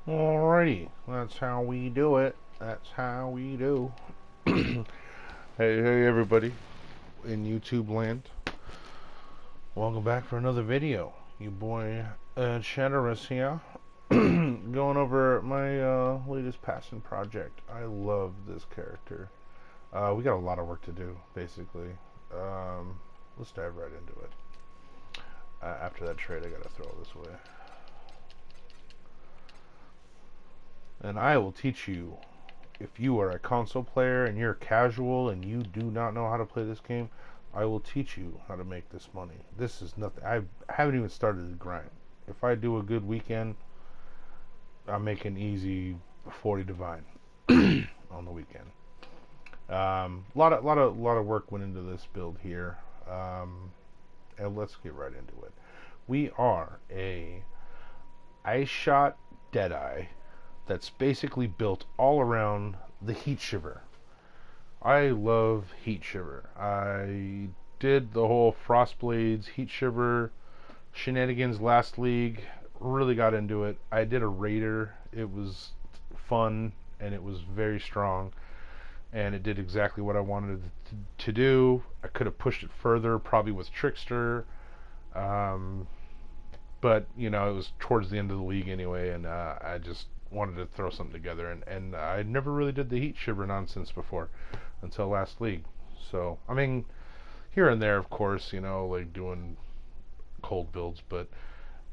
Alrighty, that's how we do it. That's how we do. Hey, everybody in YouTube land. Welcome back for another video. You boy, Chatterus here. Going over my latest passion project. I love this character. We got a lot of work to do, basically. Let's dive right into it. After that trade, I gotta throw this away. And I will teach you, if you are a console player and you're casual and you do not know how to play this game, I will teach you how to make this money. This is nothing. I haven't even started the grind. If I do a good weekend, I'm making easy 40 divine on the weekend. Lot of work went into this build here, and let's get right into it. We are a Ice Shot Deadeye that's basically built all around the Heat Shiver. I love Heat Shiver. I did the whole Frostblades Heat Shiver shenanigans last league. Really got into it. I did a Raider. It was fun and it was very strong. And it did exactly what I wanted it to do. I could have pushed it further, probably with Trickster. But, you know, it was towards the end of the league anyway, and I just wanted to throw something together, and I never really did the Heat Shiver nonsense before until last league. So I mean, here and there, of course, you know, like doing cold builds, but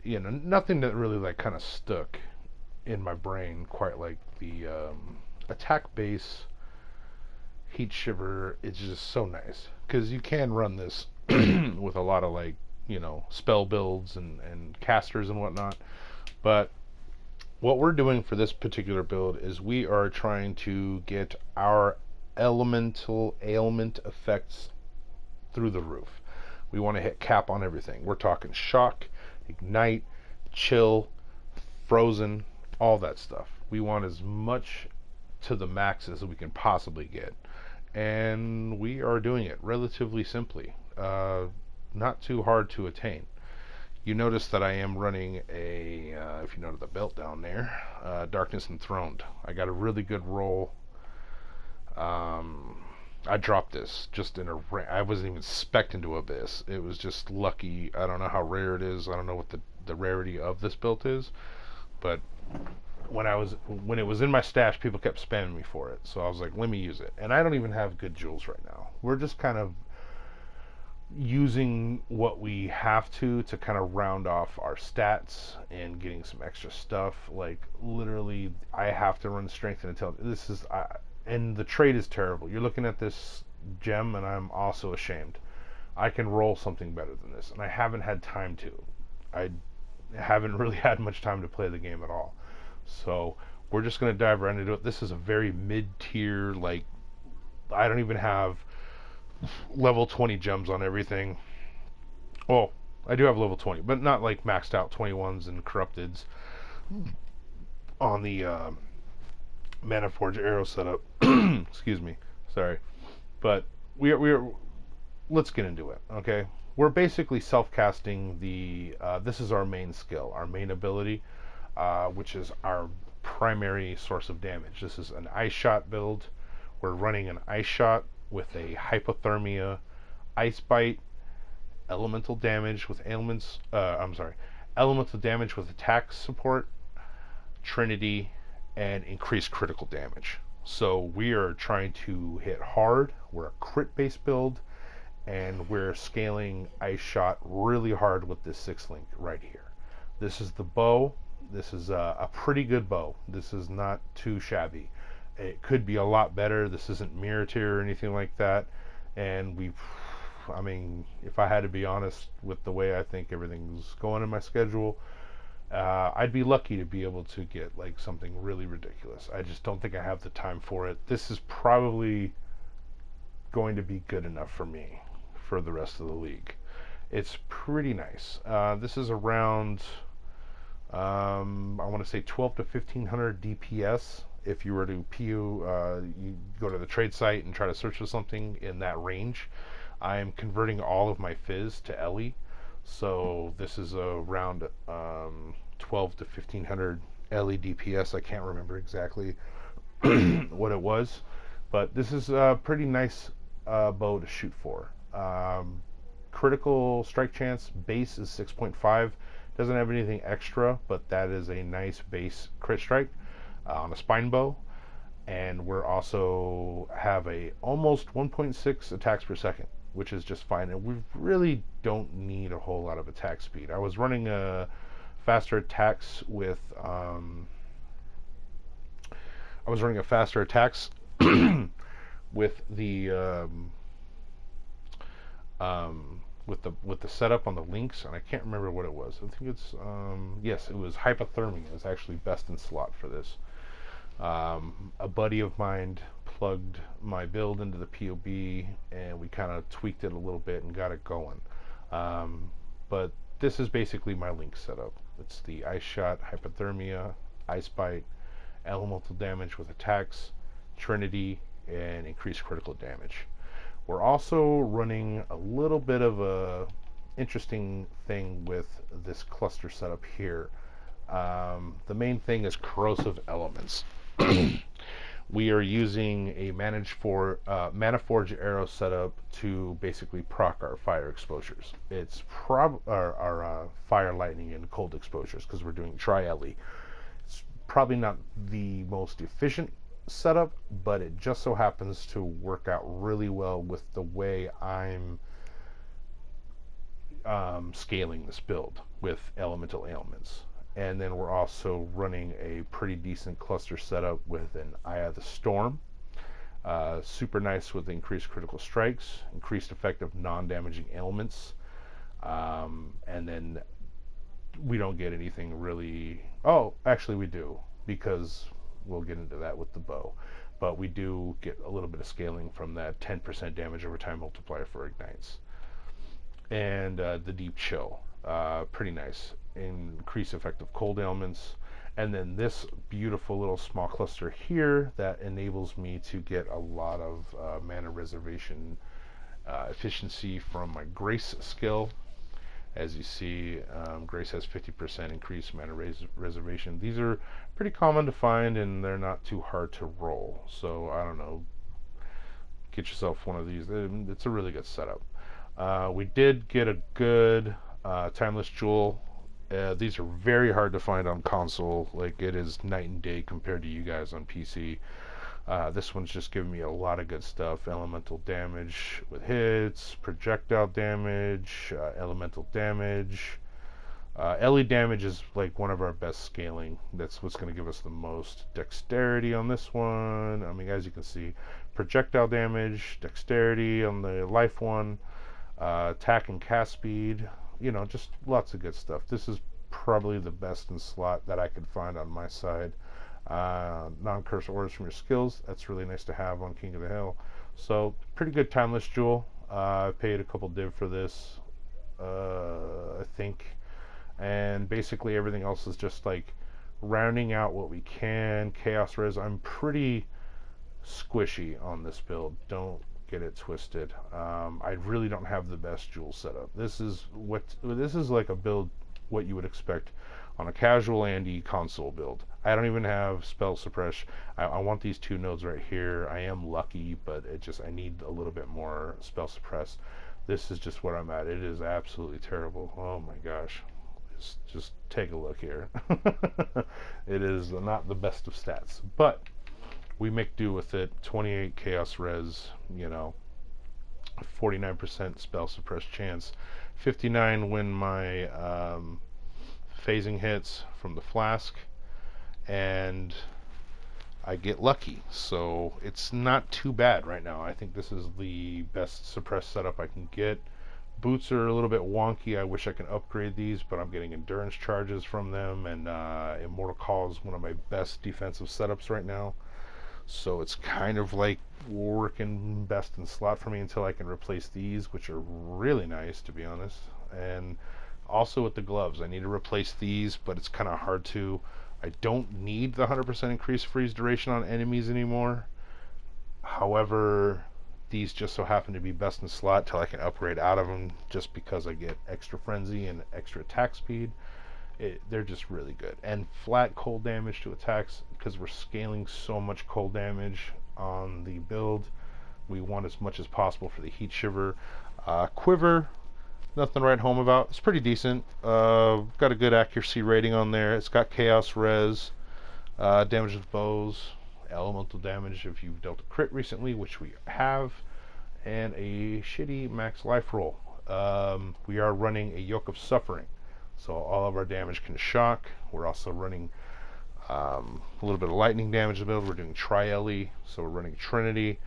you know, nothing that really like kind of stuck in my brain quite like the attack base Heat Shiver. It's just so nice because you can run this with a lot of like, you know, spell builds and casters and whatnot, but what we're doing for this particular build is we are trying to get our elemental ailment effects through the roof. We want to hit cap on everything. We're talking shock, ignite, chill, frozen, all that stuff. We want as much to the max as we can possibly get. And we are doing it relatively simply. Not too hard to attain. You notice that I am running a, if you notice the belt down there, Darkness Enthroned. I got a really good roll. I dropped this just in a, I wasn't even spec'd into Abyss. It was just lucky. I don't know how rare it is. I don't know what the rarity of this belt is, but when it was in my stash, people kept spamming me for it. So I was like, let me use it. And I don't even have good jewels right now. We're just kind of using what we have to kind of round off our stats and getting some extra stuff. Like literally I have to run strength and intelligence. This is and the trade is terrible. You're looking at this gem and I'm also ashamed. I can roll something better than this and I haven't had time to. I haven't really had much time to play the game at all. So we're just going to dive right into it. This is a very mid-tier, like I don't even have level 20 gems on everything. Well, I do have level 20, but not like maxed out 21s and corrupteds on the Mana Forge arrow setup. Excuse me, sorry, but we're let's get into it. Okay, we're basically self-casting the. This is our main skill, our main ability, which is our primary source of damage. This is an Ice Shot build. We're running an Ice Shot with a hypothermia, ice bite, elemental damage with ailments. Elemental damage with attack support, Trinity, and increased critical damage. So we are trying to hit hard. We're a crit-based build, and we're scaling Ice Shot really hard with this 6-link right here. This is the bow. This is a pretty good bow. This is not too shabby. It could be a lot better. This isn't mirror tier or anything like that. And I mean, if I had to be honest with the way I think everything's going in my schedule, I'd be lucky to be able to get like something really ridiculous. I just don't think I have the time for it. This is probably going to be good enough for me for the rest of the league. It's pretty nice. This is around, I want to say 12 to 1500 DPS. If you were to PO, you go to the trade site and try to search for something in that range. I am converting all of my Fizz to Ellie, so this is around 12 to 1500 LE DPS. I can't remember exactly what it was, but this is a pretty nice bow to shoot for. Critical strike chance base is 6.5. Doesn't have anything extra, but that is a nice base crit strike on a spine bow. And we're also have a almost 1.6 attacks per second, which is just fine. And we really don't need a whole lot of attack speed. I was running a faster attacks with with the with the setup on the links, and I can't remember what it was. I think it's yes, it was hypothermia. It was actually best in slot for this. A buddy of mine plugged my build into the PoE, and we kind of tweaked it a little bit and got it going. But this is basically my link setup. It's the Ice Shot, Hypothermia, Ice Bite, Elemental Damage with attacks, Trinity, and increased critical damage. We're also running a little bit of a interesting thing with this cluster setup here. The main thing is corrosive elements. We are using a Mana Forge arrow setup to basically proc our fire exposures. It's our fire, lightning, and cold exposures, because we're doing tri-LE. It's probably not the most efficient setup, but it just so happens to work out really well with the way I'm scaling this build with elemental ailments. And then we're also running a pretty decent cluster setup with an Eye of the Storm. Super nice with increased critical strikes, increased effect of non-damaging ailments, and then we don't get anything really... Oh, actually we do, because we'll get into that with the bow. But we do get a little bit of scaling from that 10% damage over time multiplier for ignites. And the Deep Chill, pretty nice. Increased effect of cold ailments. And then this beautiful little small cluster here that enables me to get a lot of mana reservation efficiency from my Grace skill. As you see, Grace has 50% increased mana reservation. These are pretty common to find, and they're not too hard to roll. So, I don't know, get yourself one of these. It's a really good setup. We did get a good Timeless Jewel. These are very hard to find on console. Like, it is night and day compared to you guys on PC. This one's just giving me a lot of good stuff. Elemental damage with hits, projectile damage, elemental damage. LE damage is like one of our best scaling. That's what's going to give us the most dexterity on this one. I mean, as you can see, projectile damage, dexterity on the life one, attack and cast speed. You know, just lots of good stuff. This is probably the best in slot that I could find on my side. Non-curse orders from your skills, that's really nice to have on King of the Hill. So pretty good Timeless Jewel. I paid a couple div for this, I think, and basically everything else is just like rounding out what we can. Chaos Res, I'm pretty squishy on this build, don't get it twisted. I really don't have the best jewel setup. This is like a build what you would expect on a casual Andy console build. I don't even have spell suppress. I want these two nodes right here. I am lucky, but I need a little bit more spell suppress. This is just where I'm at. It is absolutely terrible. Oh my gosh. Just take a look here. It is not the best of stats, but we make do with it. 28 chaos res, you know, 49% spell suppress chance, 59 when my phasing hits from the flask, and I get lucky, so it's not too bad right now. I think this is the best suppressed setup I can get. Boots are a little bit wonky. I wish I could upgrade these, but I'm getting endurance charges from them, and Immortal Call is one of my best defensive setups right now. So it's kind of like working best in slot for me until I can replace these, which are really nice, to be honest. And also with the gloves, I need to replace these, but it's kind of hard to. I don't need the 100% increased freeze duration on enemies anymore. However, these just so happen to be best in slot till I can upgrade out of them, just because I get extra frenzy and extra attack speed. they're just really good. And flat cold damage to attacks, because we're scaling so much cold damage on the build. We want as much as possible for the heat shiver. Quiver, nothing to write home about. It's pretty decent. Got a good accuracy rating on there. It's got chaos res, damage with bows, elemental damage if you've dealt a crit recently, which we have, and a shitty max life roll. We are running a Yoke of Suffering, so all of our damage can shock. We're also running a little bit of lightning damage to build. We're doing Tri-Ele, so we're running Trinity.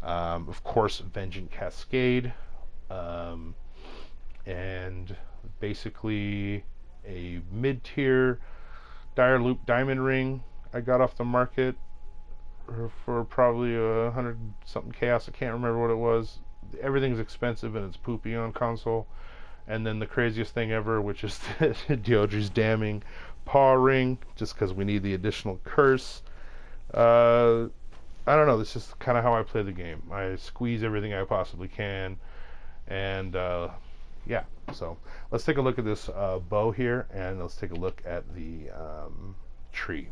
Of course, Vengeance Cascade, and basically a mid-tier Dire Loop Diamond Ring I got off the market for probably 100 something chaos. I can't remember what it was. Everything's expensive and it's poopy on Consol. And then the craziest thing ever, which is the Deodri's Damning Paw Ring, just because we need the additional curse. I don't know, this is kind of how I play the game. I squeeze everything I possibly can, and yeah, so let's take a look at this bow here, and let's take a look at the tree.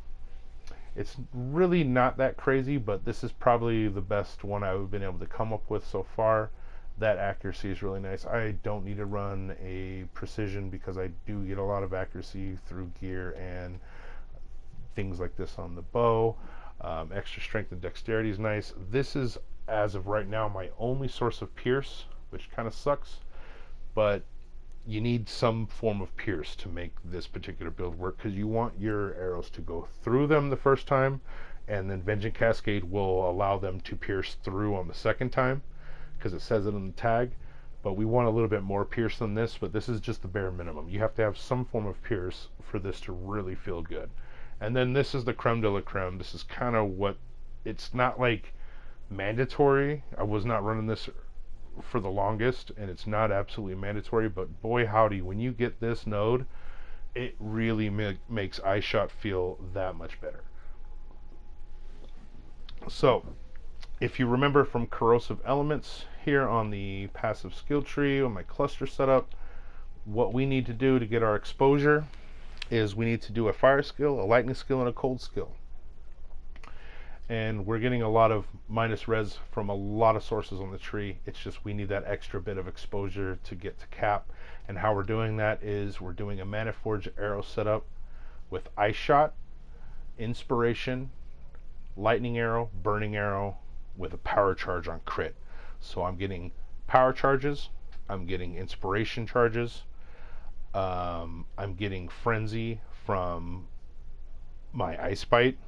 It's really not that crazy, but this is probably the best one I've been able to come up with so far. That accuracy is really nice. I don't need to run a precision because I do get a lot of accuracy through gear and things like this on the bow. Extra strength and dexterity is nice. This is, as of right now, my only source of pierce, which kind of sucks, but you need some form of pierce to make this particular build work, because you want your arrows to go through them the first time, and then Vengeance Cascade will allow them to pierce through on the second time, because it says it on the tag. But we want a little bit more pierce than this, but this is just the bare minimum. You have to have some form of pierce for this to really feel good. And then this is the creme de la creme. This is kind of what, it's not like mandatory. I was not running this for the longest, and it's not absolutely mandatory, but boy howdy, when you get this node, it really makes Ice Shot feel that much better. So, if you remember from Corrosive Elements here on the passive skill tree, on my cluster setup, what we need to do to get our exposure is we need to do a fire skill, a lightning skill, and a cold skill. And we're getting a lot of minus res from a lot of sources on the tree. It's just we need that extra bit of exposure to get to cap. And how we're doing that is we're doing a Mana Forge arrow setup with Ice Shot, Inspiration, Lightning Arrow, Burning Arrow, with a power charge on crit. So I'm getting power charges, I'm getting inspiration charges, I'm getting frenzy from my ice bite,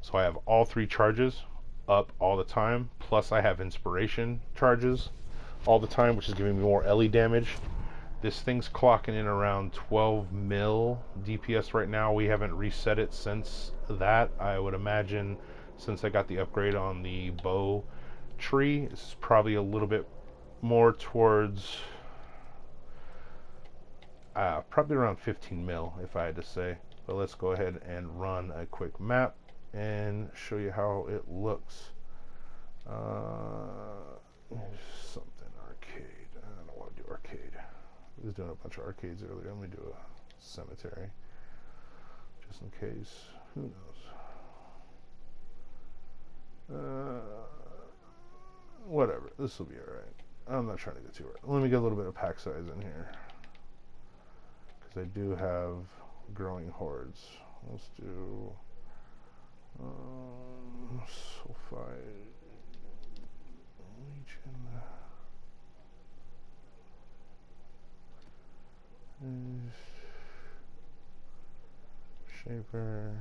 so I have all three charges up all the time, plus I have inspiration charges all the time, which is giving me more LE damage. This thing's clocking in around 12 mil DPS right now. We haven't reset it since that. I would imagine, since I got the upgrade on the bow tree, it's probably a little bit more towards probably around 15 mil if I had to say. But let's go ahead and run a quick map and show you how it looks. Something arcade. I don't want to do arcade. I was doing a bunch of arcades earlier. Let me do a cemetery just in case. Who knows? Whatever. This will be alright. I'm not trying to get too early. Let me get a little bit of pack size in here, because I do have growing hordes. Let's do sulfide legion. Shaper.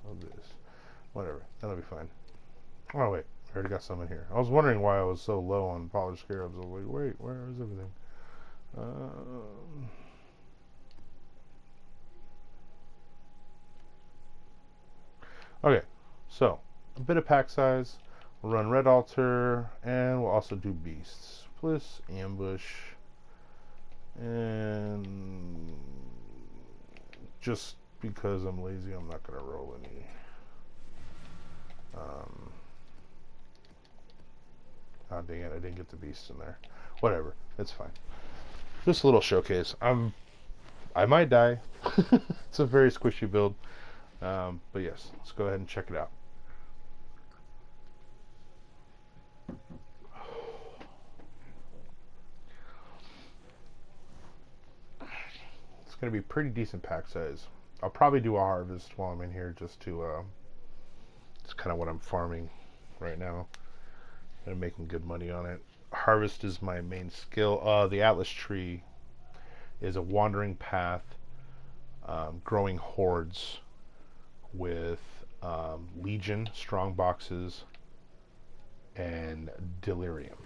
I'll do this. Whatever. That'll be fine. Oh wait, I already got some in here. I was wondering why I was so low on polished scarabs. I was like, wait, where is everything? Okay, so a bit of pack size. We'll run red altar, and we'll also do beasts. Plus ambush, and just because I'm lazy, I'm not gonna roll any. Oh dang it, I didn't get the beast in there. Whatever, it's fine. Just a little showcase. I might die. It's a very squishy build. But yes, let's go ahead and check it out. It's going to be pretty decent pack size. I'll probably do a harvest while I'm in here just to, it's kind of what I'm farming right now. I'm making good money on it. Harvest is my main skill. The Atlas tree is a wandering path, growing hordes with Legion, strong boxes, and Delirium.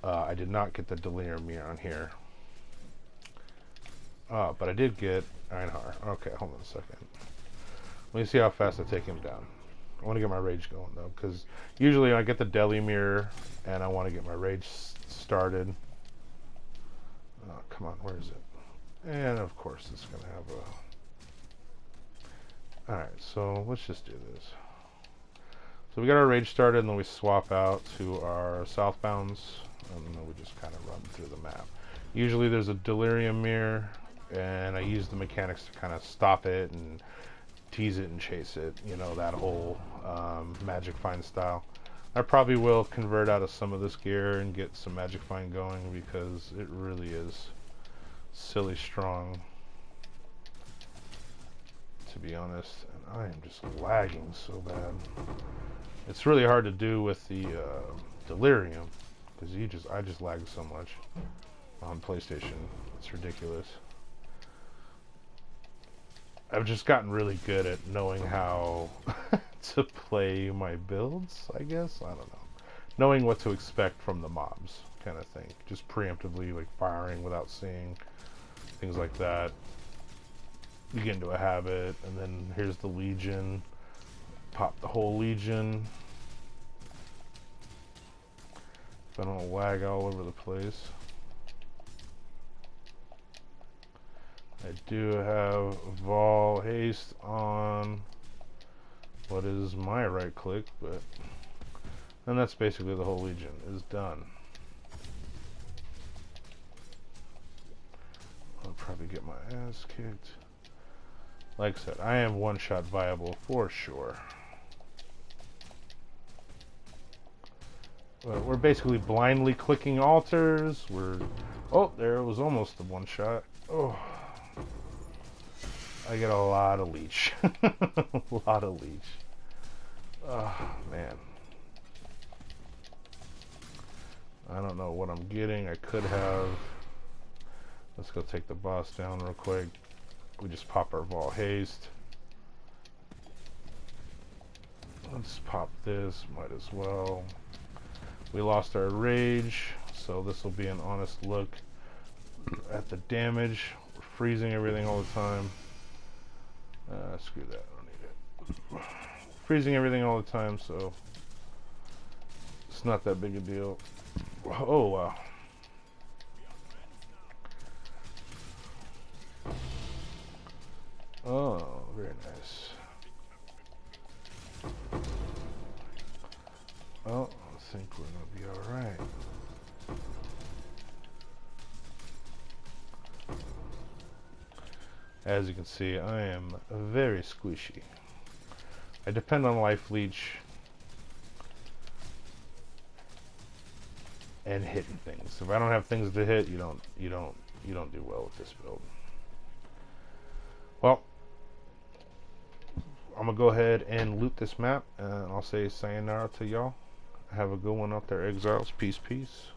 I did not get the Delirium on here. But I did get Einhar. Okay, hold on a second. Let me see how fast I take him down. I want to get my rage going though, because usually I get the Deli Mirror and I want to get my rage started. Oh, come on, where is it? And of course it's going to have a... Alright, so let's just do this. So we got our rage started, and then we swap out to our southbounds, and then we just kind of run through the map. Usually there's a Delirium Mirror, and I use the mechanics to kind of stop it and tease it and chase it, you know, that whole Magic Find style. I probably will convert out of some of this gear and get some Magic Find going, because it really is silly strong, to be honest. And I am just lagging so bad. It's really hard to do with the Delirium, because I just lag so much on PlayStation. It's ridiculous. I've just gotten really good at knowing how to play my builds, I guess. I don't know. Knowing what to expect from the mobs, kind of thing. Just preemptively, like firing without seeing, things like that. You get into a habit, and then here's the Legion. Pop the whole Legion. If I don't lag all over the place. I do have Vol Haste on what is my right click, but and that's basically the whole Legion is done. I'll probably get my ass kicked. Like I said, I am one-shot viable for sure. But we're basically blindly clicking altars. Oh, there it was almost a one-shot. Oh. I get a lot of leech. A lot of leech. Oh, man. I don't know what I'm getting. I could have... Let's go take the boss down real quick. We just pop our Vol Haste. Let's pop this. Might as well. We lost our rage, so this will be an honest look at the damage. We're freezing everything all the time. Screw that, I don't need it. Freezing everything all the time, so it's not that big a deal. Oh, wow. Oh, very nice. Well, I think we're gonna be alright. As you can see, I am very squishy. I depend on life leech and hitting things. If I don't have things to hit, you don't do well with this build. Well, I'm gonna go ahead and loot this map, and I'll say sayonara to y'all. Have a good one out there, exiles. Peace, peace.